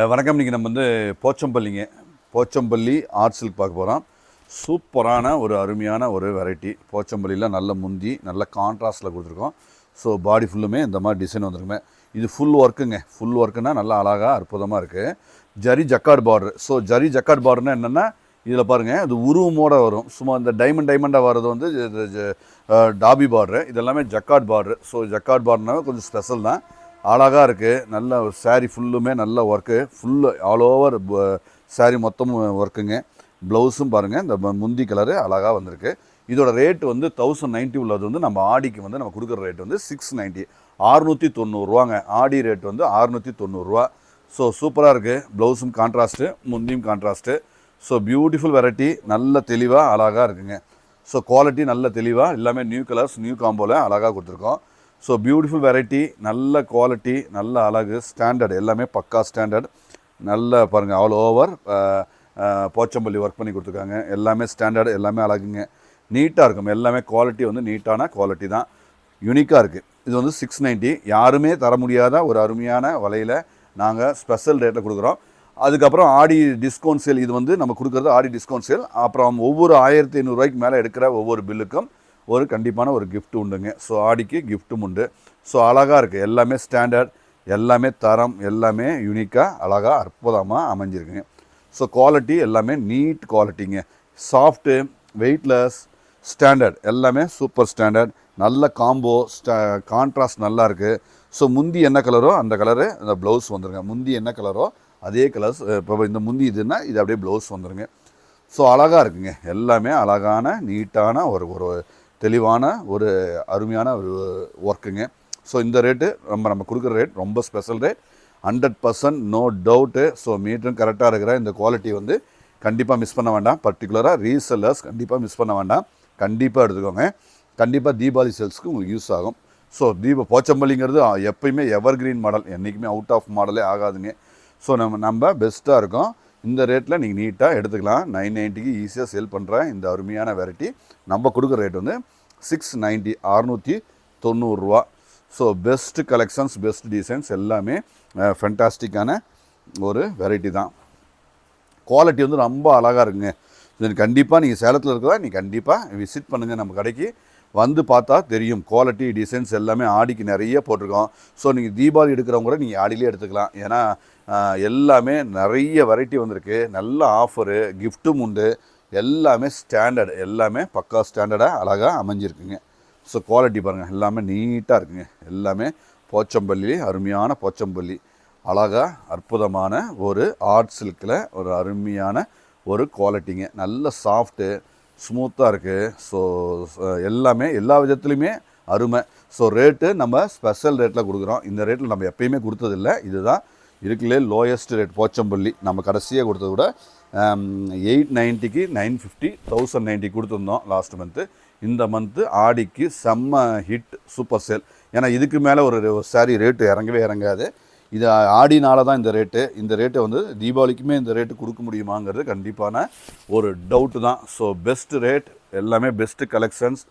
வணக்கம். இன்றைக்கி நம்ம வந்து போச்சம்பள்ளி ஆர்ட் சில்க் பார்க்க போகிறோம். சூப்பரான ஒரு அருமையான ஒரு வெரைட்டி. போச்சம்பள்ளியில் நல்ல முந்தி நல்ல கான்ட்ராஸ்ட்டில் கொடுத்துருக்கோம். ஸோ பாடி ஃபுல்லுமே இந்த மாதிரி டிசைன் வந்துருக்குமே. இது ஃபுல் ஒர்க்குங்க. ஃபுல் ஒர்க்குன்னா நல்லா அழகாக அற்புதமாக இருக்குது. Zari jacquard border. So zari jacquard பார்டர்னா என்னென்னா இதில் பாருங்கள், அது உருவமோடு வரும். சும்மா இந்த டைமண்டாக வர்றது வந்து டாபி பார்டரு. இதெல்லாமே ஜக்கார்டு பார்டரு. ஸோ ஜக்கார்டு பார்டர்னாவே கொஞ்சம் ஸ்பெஷல் தான். அழகாக இருக்குது. நல்ல சாரீ ஃபுல்லுமே நல்ல work. Full all over sari மொத்தமும் ஒர்க்குங்க. ப்ளவுஸும் பாருங்கள், இந்த முந்தி கலரு அழகாக வந்திருக்கு. இதோட ரேட் வந்து 1090 உள்ளது வந்து நம்ம ஆடிக்கு வந்து நம்ம கொடுக்குற ரேட் வந்து 690, 690 ஆடி ரேட் வந்து 690. ஸோ சூப்பராக இருக்குது. ப்ளவுஸும் கான்ட்ராஸ்ட்டு, முந்தியும் கான்ட்ராஸ்ட்டு. So beautiful variety. நல்ல தெளிவாக அழகாக இருக்குங்க. ஸோ குவாலிட்டி நல்ல தெளிவாக எல்லாமே நியூ கலர்ஸ் நியூ காம்போவில் அழகாக கொடுத்துருக்கோம். ஸோ பியூட்டிஃபுல் வெரைட்டி, நல்ல குவாலிட்டி, நல்ல அழகு, ஸ்டாண்டர்ட் எல்லாமே பக்கா ஸ்டாண்டர்ட். நல்ல பாருங்கள், ஆல் ஓவர் போச்சம்பள்ளி ஒர்க் பண்ணி கொடுத்துருக்காங்க. எல்லாமே ஸ்டாண்டர்டு, எல்லாமே அழகுங்க. நீட்டாக இருக்கும். எல்லாமே குவாலிட்டி வந்து நீட்டான குவாலிட்டி தான். யூனிக்காக இருக்குது. இது வந்து 690. யாருமே தர முடியாத ஒரு அருமையான வலையில் நாங்கள் ஸ்பெஷல் ரேட்டில் கொடுக்குறோம். அதுக்கப்புறம் ஆடி டிஸ்கவுண்ட் சேல். இது வந்து நம்ம கொடுக்குறது ஆடி டிஸ்கவுண்ட் சேல். அப்புறம் ஒவ்வொரு 1500 மேலே எடுக்கிற ஒவ்வொரு பில்லுக்கும் ஒரு கண்டிப்பான ஒரு கிஃப்ட் உண்டுங்க. ஸோ ஆடிக்கு கிஃப்ட்டும் உண்டு. ஸோ அழகாக இருக்குது. எல்லாமே ஸ்டாண்டர்ட், எல்லாமே தரம், எல்லாமே யூனிக்காக அழகாக அற்புதமாக அமைஞ்சிருக்குங்க. ஸோ குவாலிட்டி எல்லாமே நீட் குவாலிட்டிங்க. சாஃப்ட்டு, வெயிட்லெஸ், ஸ்டாண்டர்ட் எல்லாமே சூப்பர் ஸ்டாண்டர்ட். நல்ல காம்போ, கான்ட்ராஸ்ட் நல்லா இருக்குது. ஸோ முந்தி என்ன கலரோ அந்த கலரு அந்த ப்ளவுஸ் வந்துருங்க. முந்தி என்ன கலரோ அதே கலர்ஸ். இப்போ இந்த முந்தி இதுன்னா இது அப்படியே ப்ளவுஸ் வந்துருங்க. ஸோ அழகாக இருக்குங்க. எல்லாமே அழகான நீட்டான ஒரு தெளிவான ஒரு அருமையான ஒரு ஒர்க்குங்க. ஸோ இந்த ரேட்டு நம்ம கொடுக்குற ரேட் ரொம்ப special rate. 100% no doubt. So மீட்டரும் கரெக்டாக இருக்கிற இந்த குவாலிட்டி வந்து கண்டிப்பாக மிஸ் பண்ண வேண்டாம். பர்டிகுலராக ரீசெல்லர்ஸ் கண்டிப்பாக மிஸ் பண்ண வேண்டாம். கண்டிப்பாக எடுத்துக்கோங்க. கண்டிப்பாக தீபாவளி சேல்ஸ்க்கு உங்களுக்கு யூஸ் ஆகும். ஸோ போச்சம்பள்ளிங்கிறது எப்பயுமே எவர் கிரீன் மாடல், என்றைக்குமே அவுட் ஆஃப் மாடலே ஆகாதுங்க. ஸோ நம்ம பெஸ்ட்டாக இருக்கோம். இந்த ரேட்டில் நீங்கள் நீட்டாக எடுத்துக்கலாம். 990க்கு ஈஸியாக சேல் பண்ணுற இந்த அருமையான வெரைட்டி நம்ம கொடுக்குற ரேட் வந்து 690, 690. So best collections, best designs எல்லாமே ஃபென்டாஸ்டிக்கான ஒரு வெரைட்டி தான். குவாலிட்டி வந்து ரொம்ப அழகாக இருக்குங்க. இது கண்டிப்பாக நீங்கள் சேலத்தில் இருக்கிறதா நீங்கள் கண்டிப்பாக விசிட் பண்ணுங்கள். நம்ம கடைக்கு வந்து பார்த்தா தெரியும். குவாலிட்டி டிசைன்ஸ் எல்லாமே ஆடிக்கு நிறைய போட்டிருக்கோம். ஸோ நீங்கள் தீபாவளி எடுக்கிறவங்க கூட நீங்கள் ஆடிலே எடுத்துக்கலாம். ஏன்னா எல்லாமே நிறைய வெரைட்டி வந்திருக்கு. நல்ல ஆஃபரு, கிஃப்ட்டும் உண்டு. எல்லாமே ஸ்டாண்டர்ட், எல்லாமே பக்கா ஸ்டாண்டர்டாக அழகாக அமைஞ்சிருக்குங்க. ஸோ குவாலிட்டி பாருங்கள், எல்லாமே நீட்டாக இருக்குங்க. எல்லாமே போச்சம்பள்ளி, அருமையான போச்சம்பள்ளி, அழகாக அற்புதமான ஒரு ஆர்ட் சில்கில் ஒரு அருமையான ஒரு குவாலிட்டிங்க. நல்ல சாஃப்ட்டு, ஸ்மூத்தாக இருக்குது. ஸோ எல்லாமே எல்லா விதத்துலையுமே அருமை. ஸோ ரேட்டு நம்ம ஸ்பெஷல் ரேட்டில் கொடுக்குறோம். இந்த ரேட்டில் நம்ம எப்பயுமே கொடுத்ததில்லை. இதுதான் இருக்குல்லே லோயஸ்ட் ரேட். போச்சம்பள்ளி நம்ம கடைசியாக கொடுத்தத விட 890க்கு 950, 1090 கொடுத்துருந்தோம் லாஸ்ட் மந்த்து. இந்த மந்த்து ஆடிக்கு செம்ம ஹிட், சூப்பர் சேல். ஏன்னா இதுக்கு மேலே ஒரு சாரீ ரேட்டு இறங்கவே இறங்காது. இது ஆடினால தான் இந்த ரேட்டு. இந்த ரேட்டை வந்து தீபாவளிக்குமே இந்த ரேட்டு கொடுக்க முடியுமாங்கிறது கண்டிப்பான ஒரு டவுட்டு தான். ஸோ பெஸ்ட் ரேட், எல்லாமே பெஸ்ட்டு கலெக்ஷன்ஸ்,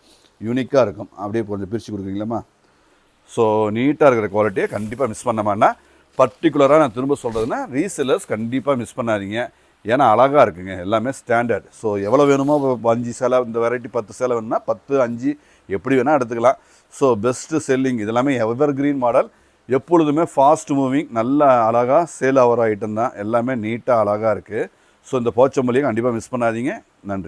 யூனிக்காக இருக்கும். அப்படியே கொஞ்சம் பிரித்து கொடுக்குறீங்களாம்மா? ஸோ நீட்டாக இருக்கிற குவாலிட்டியை கண்டிப்பாக மிஸ் பண்ண மாட்டேன். பர்டிகுலராக நான் திரும்ப சொல்கிறதுனா ரீசெல்லர்ஸ் கண்டிப்பாக மிஸ் பண்ணாதீங்க. ஏன்னா அழகாக இருக்குங்க. எல்லாமே ஸ்டாண்டர்ட். ஸோ எவ்வளோ வேணுமோ 5 சேலை, இந்த வெரைட்டி 10 சேலை வேணும்னா 10, 5 எப்படி வேணால் எடுத்துக்கலாம். So best selling. இதெல்லாமே எவர் கிரீன் மாடல், எப்பொழுதுமே ஃபாஸ்ட் மூவிங், நல்ல அழகாக சேல் ஆகிற ஐட்டம் தான். எல்லாமே நீட்டாக அழகாக இருக்குது. ஸோ இந்த போச்சம்பள்ளியை கண்டிப்பாக மிஸ் பண்ணாதீங்க. நன்றி.